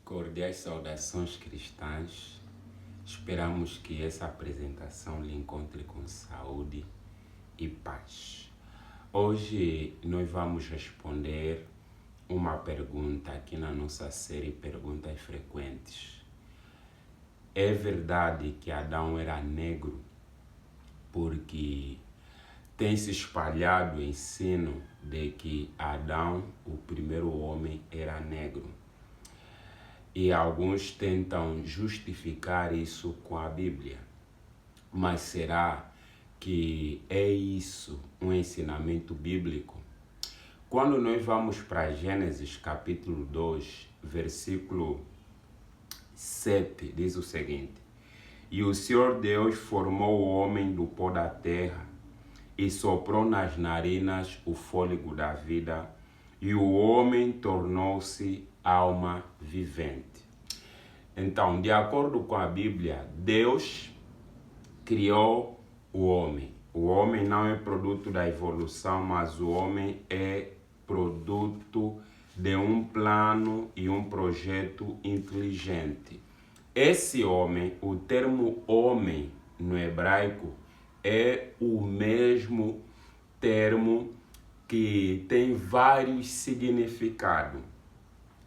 Cordiais saudações cristãs. Esperamos que essa apresentação lhe encontre com saúde e paz. Hoje nós vamos responder uma pergunta aqui na nossa série Perguntas Frequentes. É verdade que Adão era negro? Porque tem se espalhado o ensino de que Adão, o primeiro homem, era negro. E alguns tentam justificar isso com a Bíblia. Mas será que é isso um ensinamento bíblico? Quando nós vamos para Gênesis capítulo 2, versículo 7, diz o seguinte: E o Senhor Deus formou o homem do pó da terra e soprou nas narinas o fôlego da vida, e o homem tornou-se alma vivente. Então, de acordo com a Bíblia, Deus criou o homem. O homem não é produto da evolução, mas o homem é produto de um plano e um projeto inteligente. Esse homem, o termo homem no hebraico, é o mesmo termo que tem vários significados,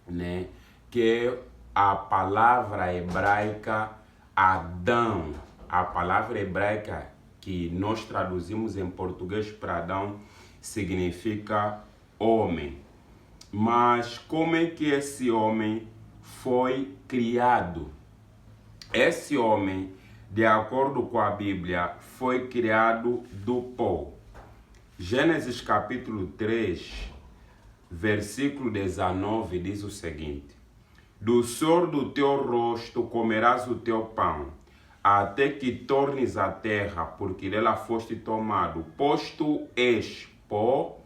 né? Que é a palavra hebraica Adão. A palavra hebraica que nós traduzimos em português para Adão significa homem. Mas como é que esse homem foi criado? Esse homem, de acordo com a Bíblia, foi criado do pó. Gênesis capítulo 3, versículo 19 diz o seguinte: Do suor do teu rosto comerás o teu pão, até que tornes a terra, porque dela foste tomado, pois tu és pó,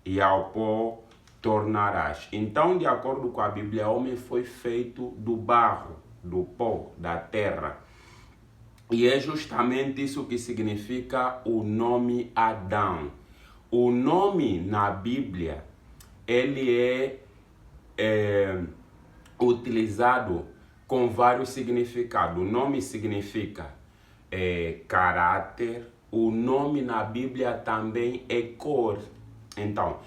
e ao pó tornarás. Então, de acordo com a Bíblia, o homem foi feito do barro, do pó, da terra. E é justamente isso que significa o nome Adão. O nome na Bíblia, ele é utilizado com vários significados. O nome significa caráter. O nome na Bíblia também é cor. Então,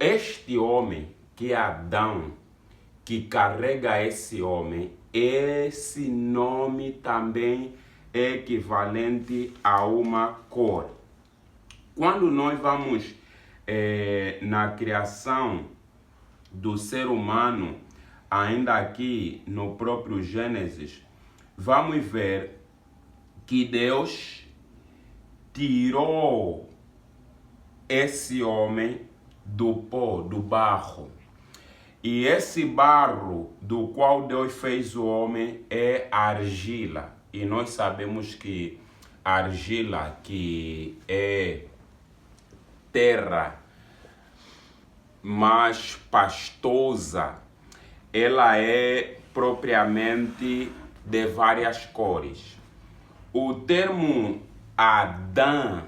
este homem, que é Adão, que carrega esse homem, esse nome também é equivalente a uma cor. Quando nós vamos na criação do ser humano, ainda aqui no próprio Gênesis, vamos ver que Deus tirou esse homem do pó, do barro. E esse barro do qual Deus fez o homem é argila. E nós sabemos que argila, que é terra mais pastosa, ela é propriamente de várias cores. O termo Adão,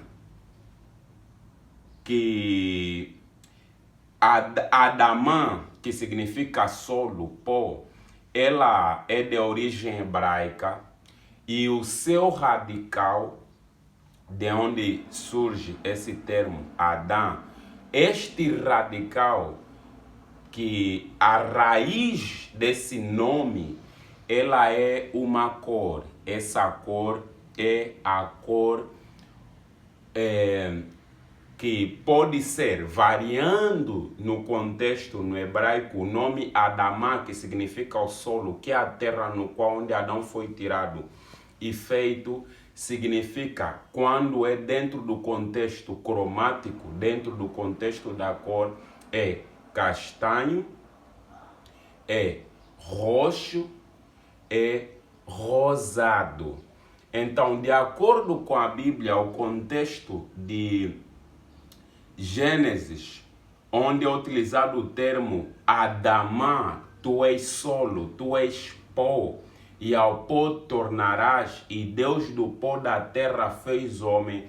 que Adamã, que significa solo, pó, ela é de origem hebraica, e o seu radical, de onde surge esse termo Adão, este radical, que a raiz desse nome, ela é uma cor. Essa cor é a cor que pode ser, variando no contexto no hebraico, o nome Adamá, que significa o solo, que é a terra no qual onde Adão foi tirado e feito, significa, quando é dentro do contexto cromático, dentro do contexto da cor, é castanho, é roxo, é rosado. Então, de acordo com a Bíblia, o contexto de Gênesis, onde é utilizado o termo Adamá, tu és solo, tu és pó, e ao pó tornarás, e Deus do pó da terra fez homem,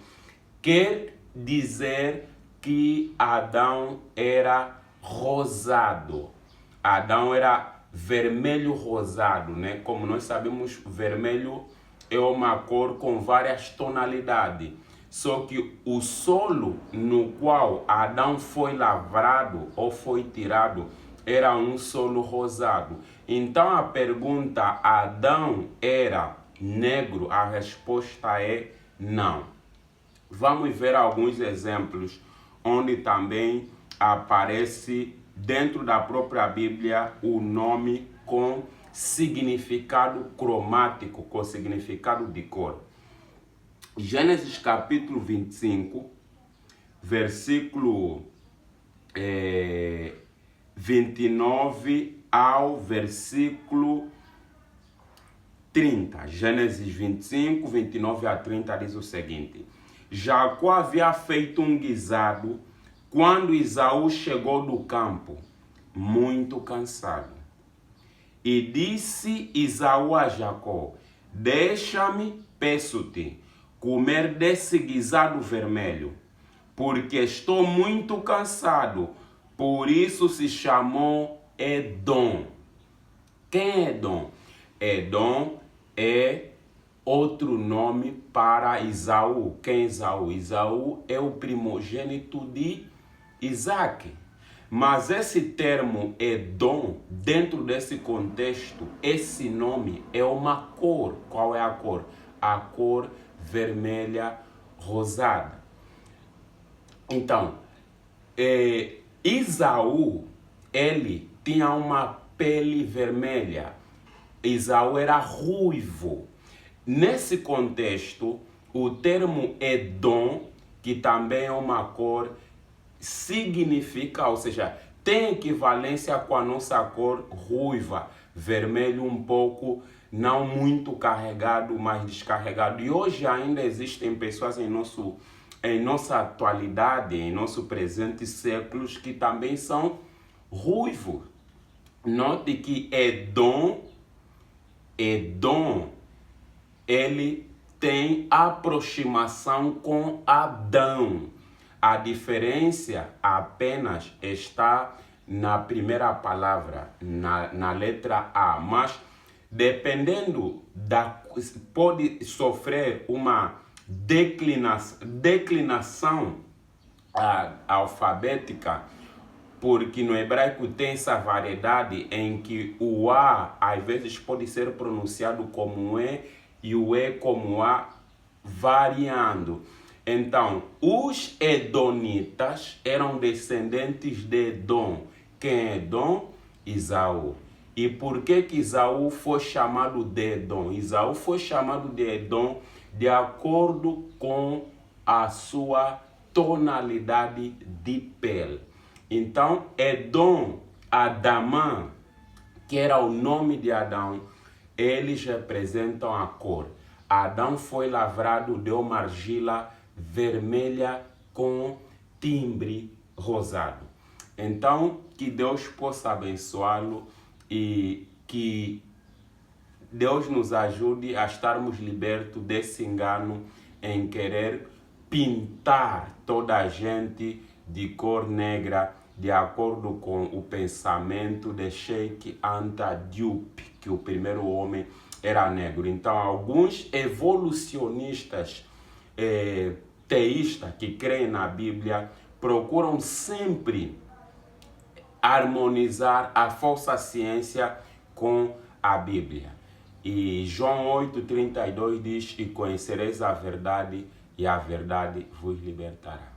quer dizer que Adão era rosado. Adão era vermelho rosado, né? Como nós sabemos, vermelho é uma cor com várias tonalidades. Só que o solo no qual Adão foi lavrado ou foi tirado era um solo rosado. Então a pergunta, Adão era negro? A resposta é não. Vamos ver alguns exemplos onde também aparece dentro da própria Bíblia o nome com significado cromático, com significado de cor. Gênesis capítulo 25, versículo 29 ao versículo 30. Gênesis 25, 29 a 30 diz o seguinte: Jacó havia feito um guisado quando Esaú chegou do campo, muito cansado. E disse Esaú a Jacó: Deixa-me, peço-te, comer desse guisado vermelho, porque estou muito cansado. Por isso se chamou Edom. Quem é Edom? Edom é outro nome para Esaú. Quem é Esaú? Esaú é o primogênito de Isaac. Mas esse termo Edom, dentro desse contexto, esse nome é uma cor. Qual é a cor? A cor vermelha rosada. Então, Esaú, ele tinha uma pele vermelha. Esaú era ruivo. Nesse contexto, o termo Edom, que também é uma cor, significa, ou seja, tem equivalência com a nossa cor ruiva, vermelho um pouco, não muito carregado, mas descarregado. E hoje ainda existem pessoas em nossa atualidade, em nosso presente séculos, que também são ruivos. Note que Edom, ele tem aproximação com Adão. A diferença apenas está na primeira palavra, na letra A. Mas dependendo pode sofrer uma declinação alfabética, porque no hebraico tem essa variedade em que o A às vezes pode ser pronunciado como E e o E como A, variando. Então, os edonitas eram descendentes de Edom. Quem é Edom? Esaú. E por que Esaú foi chamado de Edom? Esaú foi chamado de Edom de acordo com a sua tonalidade de pele. Então, Edom, Adamã, que era o nome de Adão, eles representam a cor. Adão foi lavrado de uma argila vermelha com timbre rosado. Então, que Deus possa abençoá-lo e que Deus nos ajude a estarmos libertos desse engano em querer pintar toda a gente de cor negra, de acordo com o pensamento de Sheikh Anta Diop, que o primeiro homem era negro. Então, alguns evolucionistas teístas que creem na Bíblia procuram sempre harmonizar a falsa ciência com a Bíblia. E João 8:32 diz: E conhecereis a verdade, e a verdade vos libertará.